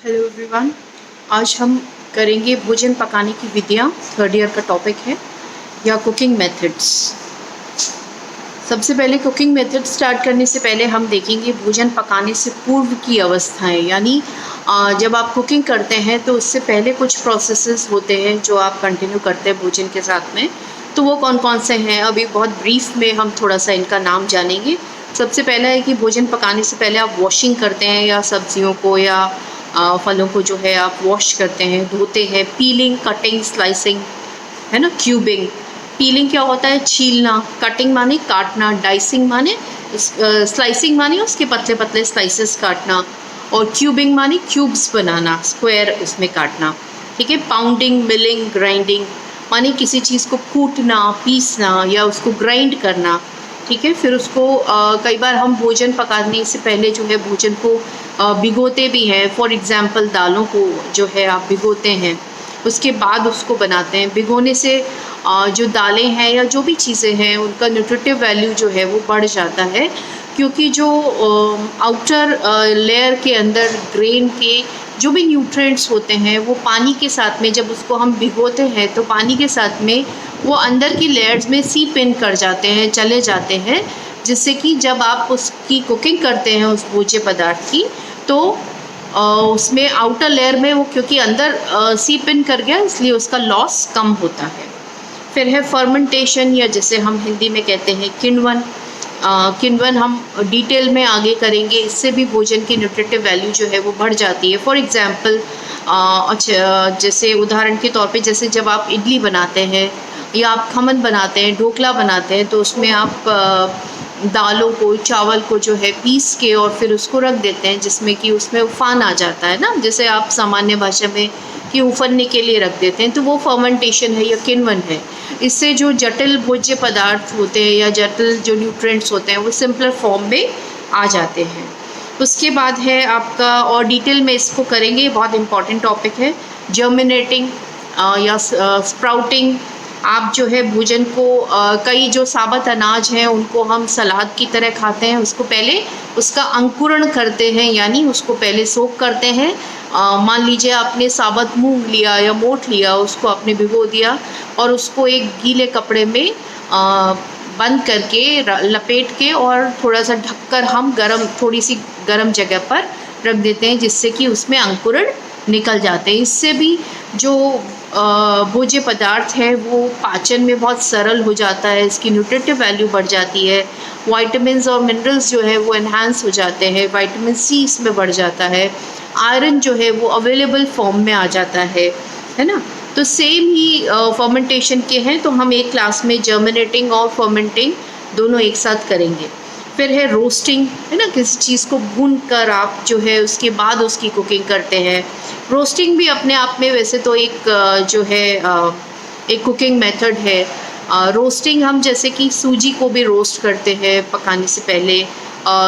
Hello everyone. आज हम करेंगे भोजन पकाने की विधियाँ। थर्ड ईयर का टॉपिक है या कुकिंग मेथड्स। सबसे पहले कुकिंग मेथड स्टार्ट करने से पहले हम देखेंगे भोजन पकाने से पूर्व की अवस्थाएं, यानी जब आप कुकिंग करते हैं तो उससे पहले कुछ प्रोसेसेस होते हैं जो आप कंटिन्यू करते हैं भोजन के साथ में। तो वो कौन कौन से हैं, अभी बहुत ब्रीफ में हम थोड़ा सा इनका नाम जानेंगे। सबसे पहला है कि भोजन पकाने से पहले आप वॉशिंग करते हैं, या सब्जियों को या फलों को जो है आप वॉश करते हैं, धोते हैं। पीलिंग, कटिंग, स्लाइसिंग, है ना, क्यूबिंग। पीलिंग क्या होता है? छीलना। कटिंग माने काटना। डाइसिंग माने स्लाइसिंग माने उसके पतले पतले स्लाइसेस काटना। और क्यूबिंग माने क्यूब्स बनाना, स्क्वायर उसमें काटना। ठीक है। पाउंडिंग, मिलिंग, ग्राइंडिंग माने किसी चीज़ को कूटना, पीसना या उसको ग्राइंड करना। ठीक है। फिर उसको कई बार हम भोजन पकाने से पहले जो है भोजन को भिगोते भी हैं। फॉर एग्ज़ाम्पल दालों को जो है आप भिगोते हैं, उसके बाद उसको बनाते हैं। भिगोने से जो दालें हैं या जो भी चीज़ें हैं उनका न्यूट्रिटिव वैल्यू जो है वो बढ़ जाता है, क्योंकि जो आउटर लेयर के अंदर ग्रेन के जो भी न्यूट्रिएंट्स होते हैं वो पानी के साथ में, जब उसको हम भिगोते हैं तो पानी के साथ में वो अंदर की लेयर्स में सीप इन कर जाते हैं, चले जाते हैं, जिससे कि जब आप उसकी कुकिंग करते हैं उस भोज्य पदार्थ की, तो उसमें आउटर लेयर में वो क्योंकि अंदर सीप इन कर गया, इसलिए उसका लॉस कम होता है। फिर है फर्मेंटेशन, या जैसे हम हिंदी में कहते हैं किण्वन। किण्वन हम डिटेल में आगे करेंगे। इससे भी भोजन की न्यूट्रिटिव वैल्यू जो है वो बढ़ जाती है। फॉर एग्ज़ाम्पल जैसे उदाहरण के तौर पे, जैसे जब आप इडली बनाते हैं या आप खमन बनाते हैं, ढोकला बनाते हैं, तो उसमें आप दालों को, चावल को जो है पीस के और फिर उसको रख देते हैं, जिसमें कि उसमें उफान आ जाता है ना, जैसे आप सामान्य भाषा में कि उफनने के लिए रख देते हैं, तो वो फर्मेंटेशन है या किण्वन है। इससे जो जटिल भोज्य पदार्थ होते हैं या जटिल जो न्यूट्रिएंट्स होते हैं वो सिंपलर फॉर्म में आ जाते हैं। उसके बाद है आपका, और डिटेल में इसको करेंगे, बहुत इंपॉर्टेंट टॉपिक है, जर्मिनेटिंग या स्प्राउटिंग। आप जो है भोजन को कई जो साबुत अनाज हैं उनको हम सलाद की तरह खाते हैं, उसको पहले उसका अंकुरण करते हैं, यानी उसको पहले सोक करते हैं। मान लीजिए आपने साबुत मूंग लिया या मोठ लिया, उसको आपने भिगो दिया और उसको एक गीले कपड़े में बंद करके लपेट के और थोड़ा सा ढककर हम थोड़ी सी गर्म जगह पर रख देते हैं, जिससे कि उसमें अंकुरण निकल जाते हैं। इससे भी जो भोज्य पदार्थ है वो पाचन में बहुत सरल हो जाता है, इसकी न्यूट्रिटिव वैल्यू बढ़ जाती है। वाइटामिन्स और मिनरल्स जो है वो एनहांस हो जाते हैं। विटामिन सी इसमें बढ़ जाता है। आयरन जो है वो अवेलेबल फॉर्म में आ जाता है ना। तो सेम ही फर्मेंटेशन के हैं, तो हम एक क्लास में जर्मिनेटिंग और फर्मेंटिंग दोनों एक साथ करेंगे। फिर है रोस्टिंग, है ना, किसी चीज़ को भून कर आप जो है उसके बाद उसकी कुकिंग करते हैं। रोस्टिंग भी अपने आप में वैसे तो एक जो है एक कुकिंग मेथड है। रोस्टिंग हम जैसे कि सूजी को भी रोस्ट करते हैं पकाने से पहले,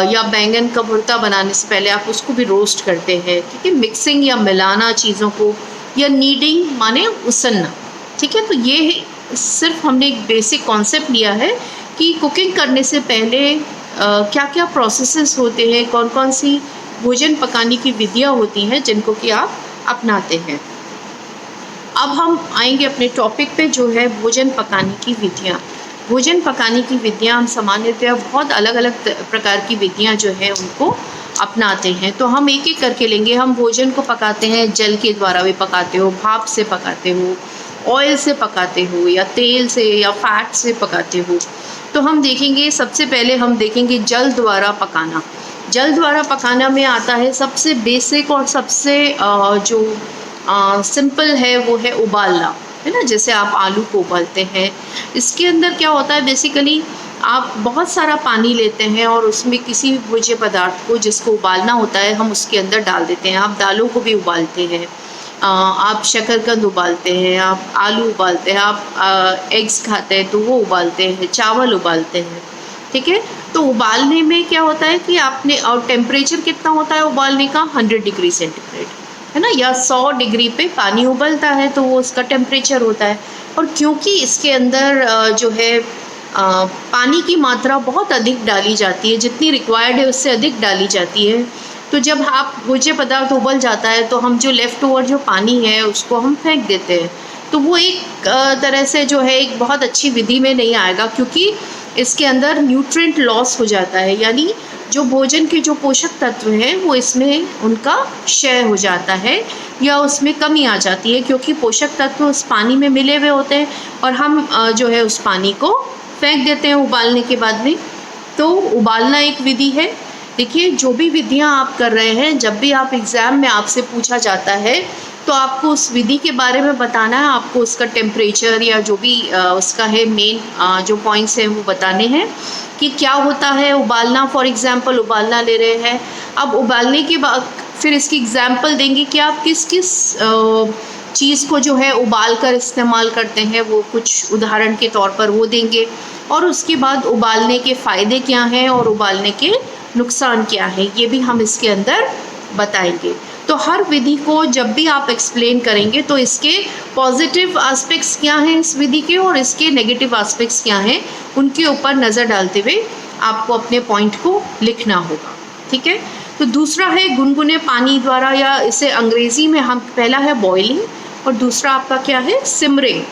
या बैंगन का भुर्ता बनाने से पहले आप उसको भी रोस्ट करते हैं। ठीक है। मिक्सिंग या मिलाना चीज़ों को, या नीडिंग माने उसलना। ठीक है। तो ये सिर्फ हमने एक बेसिक कॉन्सेप्ट लिया है कि कुकिंग करने से पहले क्या क्या प्रोसेसेस होते हैं, कौन कौन सी भोजन पकाने की विधियाँ होती हैं जिनको कि आप अपनाते हैं। अब हम आएंगे अपने टॉपिक पे, जो है भोजन पकाने की विधियाँ। भोजन पकाने की विधियाँ हम सामान्यतः बहुत अलग अलग प्रकार की विधियाँ जो है उनको अपनाते हैं, तो हम एक एक करके लेंगे। हम भोजन को पकाते हैं, जल के द्वारा भी पकाते हो, भाप से पकाते हो, ऑयल से पकाते हो, या तेल से या फैट से पकाते हो। तो हम देखेंगे, सबसे पहले हम देखेंगे जल द्वारा पकाना। जल द्वारा पकाना में आता है सबसे बेसिक और सबसे जो सिंपल है वो है उबालना, है ना। जैसे आप आलू को उबालते हैं, इसके अंदर क्या होता है, बेसिकली आप बहुत सारा पानी लेते हैं और उसमें किसी भी भोज्य पदार्थ को जिसको उबालना होता है हम उसके अंदर डाल देते हैं। आप दालों को भी उबालते हैं, आप शकरकंद उबालते हैं, आप आलू उबालते हैं, आप एग्स खाते हैं तो वो उबालते हैं, चावल उबालते हैं। ठीक है। तो उबालने में क्या होता है कि आपने, और टेम्परेचर कितना होता है उबालने का, 100 डिग्री सेंटीग्रेड, है ना, या 100 डिग्री पे पानी उबलता है तो वो उसका टेम्परेचर होता है। और क्योंकि इसके अंदर जो है पानी की मात्रा बहुत अधिक डाली जाती है, जितनी रिक्वायर्ड है उससे अधिक डाली जाती है, तो जब आप भोज्य पदार्थ उबल जाता है तो हम जो लेफ़्ट ओवर जो पानी है उसको हम फेंक देते हैं। तो वो एक तरह से जो है एक बहुत अच्छी विधि में नहीं आएगा, क्योंकि इसके अंदर न्यूट्रिएंट लॉस हो जाता है, यानी जो भोजन के जो पोषक तत्व हैं वो इसमें उनका क्षय हो जाता है या उसमें कमी आ जाती है, क्योंकि पोषक तत्व उस पानी में मिले हुए होते हैं और हम जो है उस पानी को फेंक देते हैं उबालने के बाद में। तो उबालना एक विधि है। देखिए, जो भी विधियां आप कर रहे हैं, जब भी आप एग्ज़ाम में आपसे पूछा जाता है तो आपको उस विधि के बारे में बताना है, आपको उसका टेम्परेचर या जो भी उसका है मेन जो पॉइंट्स हैं वो बताने हैं कि क्या होता है उबालना। फॉर एग्ज़ाम्पल उबालना ले रहे हैं, अब उबालने के बाद फिर इसकी एग्ज़ाम्पल देंगे कि आप किस किस चीज़ को जो है उबाल कर इस्तेमाल करते हैं, वो कुछ उदाहरण के तौर पर वो देंगे। और उसके बाद उबालने के फ़ायदे क्या हैं और उबालने के नुकसान क्या हैं, ये भी हम इसके अंदर बताएंगे। तो हर विधि को जब भी आप एक्सप्लेन करेंगे तो इसके पॉजिटिव एस्पेक्ट्स क्या हैं इस विधि के और इसके नेगेटिव एस्पेक्ट्स क्या हैं, उनके ऊपर नज़र डालते हुए आपको अपने पॉइंट को लिखना होगा। ठीक है। तो दूसरा है गुनगुने पानी द्वारा, या इसे अंग्रेज़ी में हम पहला है बॉइलिंग और दूसरा आपका क्या है सिमरिंग,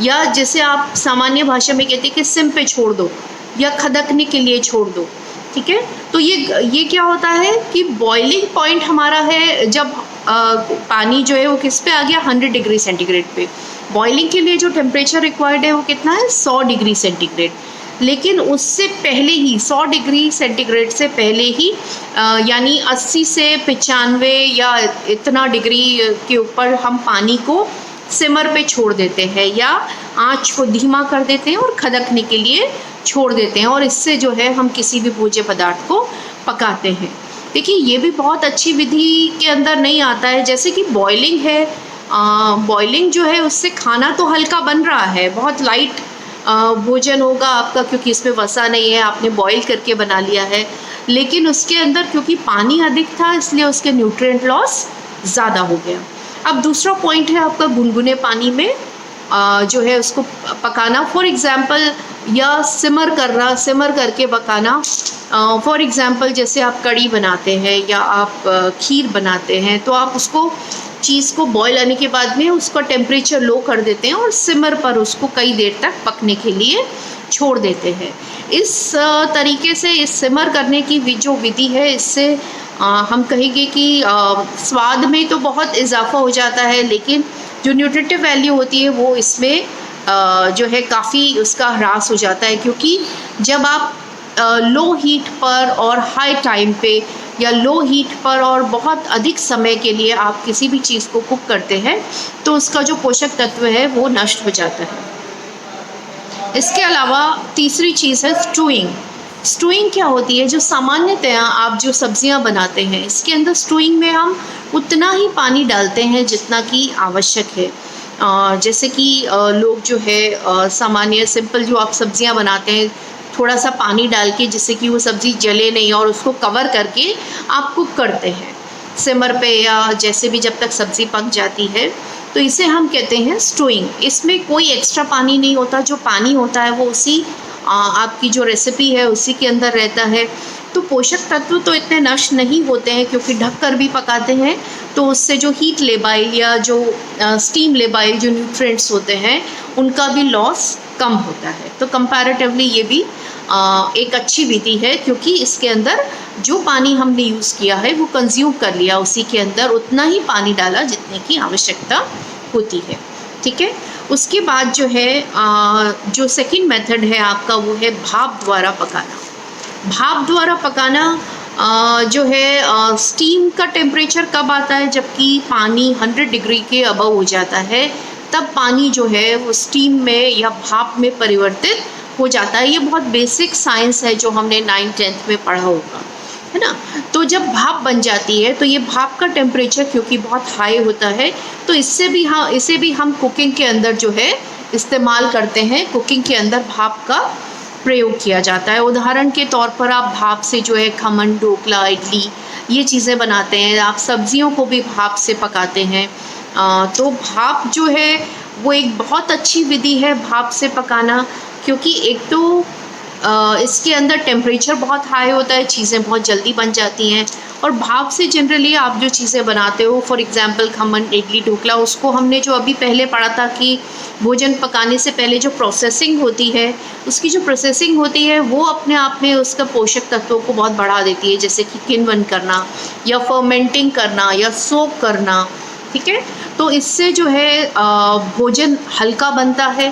या जैसे आप सामान्य भाषा में कहते हैं कि सिम पे छोड़ दो या खदकने के लिए छोड़ दो। ठीक है। तो ये क्या होता है कि बॉइलिंग पॉइंट हमारा है जब पानी जो है वो किस पे आ गया 100 डिग्री सेंटीग्रेड पे। बॉइलिंग के लिए जो टेम्परेचर रिक्वायर्ड है वो कितना है 100 डिग्री सेंटीग्रेड। लेकिन उससे पहले ही 100 डिग्री सेंटीग्रेड से पहले ही यानी 80 से 95 या इतना डिग्री के ऊपर हम पानी को सिमर पे छोड़ देते हैं या आँच को धीमा कर देते हैं और खदकने के लिए छोड़ देते हैं, और इससे जो है हम किसी भी भोज्य पदार्थ को पकाते हैं। देखिए, ये भी बहुत अच्छी विधि के अंदर नहीं आता है। जैसे कि बॉइलिंग है, बॉइलिंग जो है उससे खाना तो हल्का बन रहा है, बहुत लाइट भोजन होगा आपका, क्योंकि इसमें वसा नहीं है, आपने बॉईल करके बना लिया है। लेकिन उसके अंदर क्योंकि पानी अधिक था इसलिए उसके न्यूट्रिएंट लॉस ज़्यादा हो गया। अब दूसरा पॉइंट है आपका गुनगुने पानी में जो है उसको पकाना, फॉर एग्ज़ाम्पल, या सिमर करके पकाना। फॉर एग्ज़ाम्पल जैसे आप कढ़ी बनाते हैं या आप खीर बनाते हैं, तो आप उसको चीज़ को बॉईल आने के बाद में उसका टेम्परेचर लो कर देते हैं और सिमर पर उसको कई देर तक पकने के लिए छोड़ देते हैं। इस तरीके से इस सिमर करने की जो विधि है, इससे हम कहेंगे कि स्वाद में तो बहुत इजाफा हो जाता है, लेकिन जो न्यूट्रिटिव वैल्यू होती है वो इसमें जो है काफ़ी उसका ह्रास हो जाता है, क्योंकि जब आप लो हीट पर और हाई टाइम पे या लो हीट पर और बहुत अधिक समय के लिए आप किसी भी चीज़ को कुक करते हैं तो उसका जो पोषक तत्व है वो नष्ट हो जाता है। इसके अलावा तीसरी चीज़ है स्टूइंग। स्टूइंग क्या होती है? जो सामान्यतया आप जो सब्जियां बनाते हैं इसके अंदर स्टूइंग में हम उतना ही पानी डालते हैं जितना कि आवश्यक है। जैसे कि लोग जो है सामान्य सिंपल जो आप सब्जियां बनाते हैं, थोड़ा सा पानी डाल के जिससे कि वो सब्ज़ी जले नहीं और उसको कवर करके आप कुक करते हैं सिमर पे, या जैसे भी जब तक सब्ज़ी पक जाती है, तो इसे हम कहते हैं स्टूइंग। इसमें कोई एक्स्ट्रा पानी नहीं होता, जो पानी होता है वो उसी आपकी जो रेसिपी है उसी के अंदर रहता है। तो पोषक तत्व तो इतने नष्ट नहीं होते हैं, क्योंकि ढक कर भी पकाते हैं तो उससे जो हीट लेबाइल या जो स्टीम लेबाइल जो न्यूट्रिएंट्स होते हैं उनका भी लॉस कम होता है। तो कंपैरेटिवली ये भी एक अच्छी विधि है, क्योंकि इसके अंदर जो पानी हमने यूज़ किया है वो कंज्यूम कर लिया, उसी के अंदर उतना ही पानी डाला जितने की आवश्यकता होती है। ठीक है। उसके बाद जो है जो सेकंड मेथड है आपका वो है भाप द्वारा पकाना। भाप द्वारा पकाना जो है स्टीम का टेम्परेचर कब आता है? जबकि पानी 100 डिग्री के अबव हो जाता है, तब पानी जो है वो स्टीम में या भाप में परिवर्तित हो जाता है। ये बहुत बेसिक साइंस है जो हमने 9th-10th में पढ़ा होगा, है ना। तो जब भाप बन जाती है तो ये भाप का टेम्परेचर क्योंकि बहुत हाई होता है, तो इसे भी हम कुकिंग के अंदर जो है इस्तेमाल करते हैं। कुकिंग के अंदर भाप का प्रयोग किया जाता है। उदाहरण के तौर पर आप भाप से जो है खमन, ढोकला, इडली ये चीज़ें बनाते हैं। आप सब्जियों को भी भाप से पकाते हैं। तो भाप जो है वो एक बहुत अच्छी विधि है भाप से पकाना, क्योंकि एक तो इसके अंदर टेम्परेचर बहुत हाई होता है, चीज़ें बहुत जल्दी बन जाती हैं, और भाप से जनरली आप जो चीज़ें बनाते हो, फॉर एग्जांपल खमन, इडली, ढोकला, उसको हमने जो अभी पहले पढ़ा था कि भोजन पकाने से पहले जो प्रोसेसिंग होती है, उसकी जो प्रोसेसिंग होती है वो अपने आप में उसका पोषक तत्वों को बहुत बढ़ा देती है, जैसे कि किण्वन करना या फर्मेंटिंग करना या सोक करना, ठीक है। तो इससे जो है भोजन हल्का बनता है,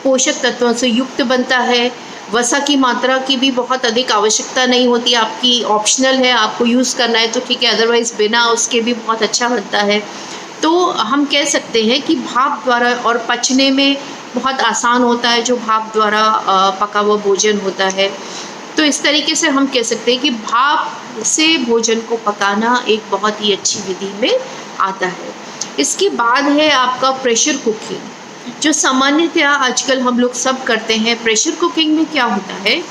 पोषक तत्वों से युक्त बनता है, वसा की मात्रा की भी बहुत अधिक आवश्यकता नहीं होती, आपकी ऑप्शनल है, आपको यूज़ करना है तो ठीक है, अदरवाइज़ बिना उसके भी बहुत अच्छा बनता है। तो हम कह सकते हैं कि भाप द्वारा और पचने में बहुत आसान होता है जो भाप द्वारा पका हुआ भोजन होता है। तो इस तरीके से हम कह सकते हैं कि भाप से भोजन को पकाना एक बहुत ही अच्छी विधि में आता है। इसके बाद है आपका प्रेशर कुकिंग, जो सामान्यतया आजकल हम लोग सब करते हैं। प्रेशर कुकिंग में क्या होता है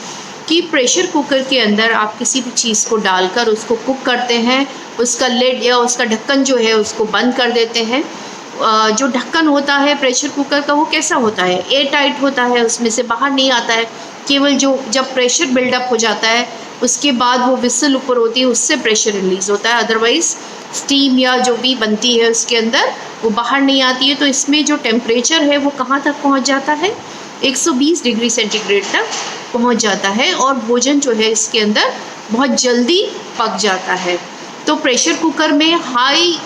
कि प्रेशर कुकर के अंदर आप किसी भी चीज़ को डालकर उसको कुक करते हैं, उसका लिड या उसका ढक्कन जो है उसको बंद कर देते हैं। जो ढक्कन होता है प्रेशर कुकर का वो कैसा होता है, एयर टाइट होता है, उसमें से बाहर नहीं आता है। केवल जो जब प्रेशर बिल्डअप हो जाता है उसके बाद वो विसल ऊपर होती है, उससे प्रेशर रिलीज़ होता है, अदरवाइज़ स्टीम या जो भी बनती है उसके अंदर वो बाहर नहीं आती है। तो इसमें जो टेम्परेचर है वो कहाँ तक पहुँच जाता है, 120 डिग्री सेंटीग्रेड तक पहुँच जाता है और भोजन जो है इसके अंदर बहुत जल्दी पक जाता है। तो प्रेशर कुकर में हाई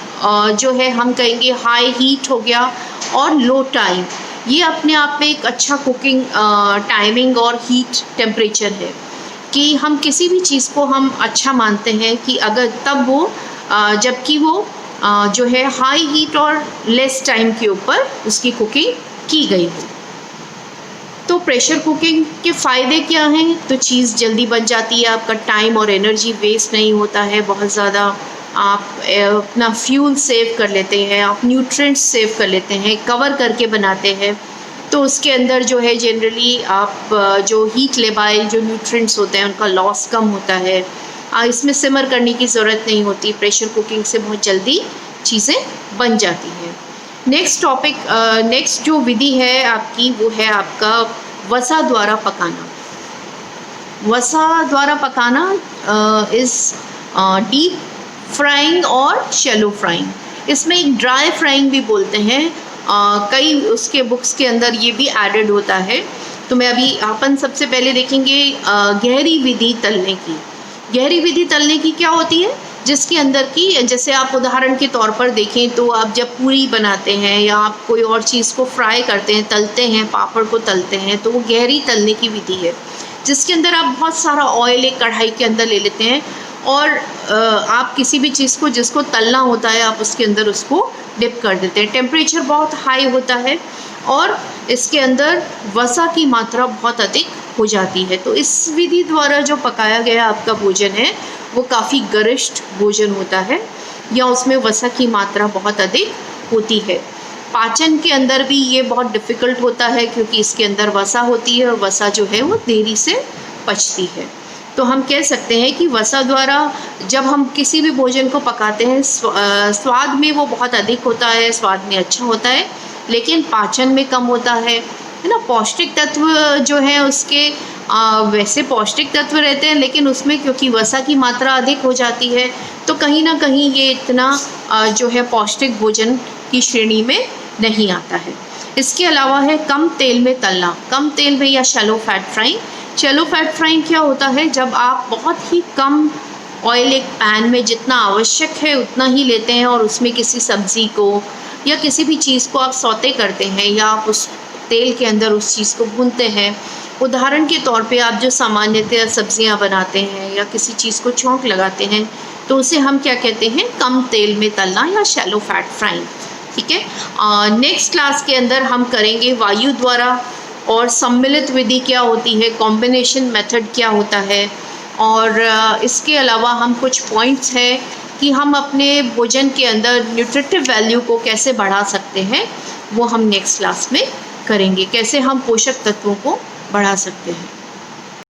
जो है हम कहेंगे हाई हीट हो गया और लो टाइम, ये अपने आप में एक अच्छा कुकिंग टाइमिंग और हीट टेम्परेचर है कि हम किसी भी चीज़ को हम अच्छा मानते हैं कि अगर तब वो जबकि वो जो है हाई हीट और लेस टाइम के ऊपर उसकी कुकिंग की गई हो। तो प्रेशर कुकिंग के फ़ायदे क्या हैं, तो चीज़ जल्दी बन जाती है, आपका टाइम और एनर्जी वेस्ट नहीं होता है बहुत ज़्यादा, आप अपना फ्यूल सेव कर लेते हैं, आप न्यूट्रिएंट्स सेव कर लेते हैं, कवर करके बनाते हैं। तो उसके अंदर जो है जनरली आप जो हीट लेबाइल जो न्यूट्रिएंट्स होते हैं उनका लॉस कम होता है। इसमें सिमर करने की ज़रूरत नहीं होती, प्रेशर कुकिंग से बहुत जल्दी चीज़ें बन जाती हैं। नेक्स्ट टॉपिक, नेक्स्ट जो विधि है आपकी वो है आपका वसा द्वारा पकाना। वसा द्वारा पकाना इज़ डीप फ्राइंग और शैलो फ्राइंग। इसमें एक ड्राई फ्राइंग भी बोलते हैं, कई उसके बुक्स के अंदर ये भी एडेड होता है। तो मैं अभी अपन सबसे पहले देखेंगे गहरी विधि तलने की। गहरी विधि तलने की क्या होती है, जिसके अंदर की जैसे आप उदाहरण के तौर पर देखें तो आप जब पूरी बनाते हैं या आप कोई और चीज़ को फ्राई करते हैं, तलते हैं, पापड़ को तलते हैं, तो वो गहरी तलने की विधि है जिसके अंदर आप बहुत सारा ऑयल एक कढ़ाई के अंदर ले लेते हैं और आप किसी भी चीज़ को जिसको तलना होता है आप उसके अंदर उसको डिप कर देते हैं। टेम्परेचर बहुत हाई होता है और इसके अंदर वसा की मात्रा बहुत अधिक हो जाती है। तो इस विधि द्वारा जो पकाया गया आपका भोजन है वो काफ़ी गरिष्ठ भोजन होता है या उसमें वसा की मात्रा बहुत अधिक होती है। पाचन के अंदर भी ये बहुत डिफ़िकल्ट होता है क्योंकि इसके अंदर वसा होती है और वसा जो है वो देरी से पचती है। तो हम कह सकते हैं कि वसा द्वारा जब हम किसी भी भोजन को पकाते हैं स्वाद में वो बहुत अधिक होता है, स्वाद में अच्छा होता है, लेकिन पाचन में कम होता है ना। पौष्टिक तत्व जो हैं उसके वैसे पौष्टिक तत्व रहते हैं लेकिन उसमें क्योंकि वसा की मात्रा अधिक हो जाती है तो कहीं ना कहीं ये इतना जो है पौष्टिक भोजन की श्रेणी में नहीं आता है। इसके अलावा है कम तेल में तलना, कम तेल में या shallow fat frying. Shallow fat frying क्या होता है, जब आप बहुत ही कम ऑयल एक पैन में जितना आवश्यक है उतना ही लेते हैं और उसमें किसी सब्ज़ी को या किसी भी चीज़ को आप सौते करते हैं या आप उस तेल के अंदर उस चीज़ को भूनते हैं। उदाहरण के तौर पे आप जो सामान्यतः सब्जियां बनाते हैं या किसी चीज़ को छौंक लगाते हैं तो उसे हम क्या कहते हैं, कम तेल में तलना या शैलो फैट फ्राइंग। ठीक है, नेक्स्ट क्लास के अंदर हम करेंगे वायु द्वारा और सम्मिलित विधि क्या होती है, कॉम्बिनेशन मेथड क्या होता है, और इसके अलावा हम कुछ पॉइंट्स हैं कि हम अपने भोजन के अंदर न्यूट्रिटिव वैल्यू को कैसे बढ़ा सकते हैं, वो हम नेक्स्ट क्लास में करेंगे, कैसे हम पोषक तत्वों को बढ़ा सकते हैं।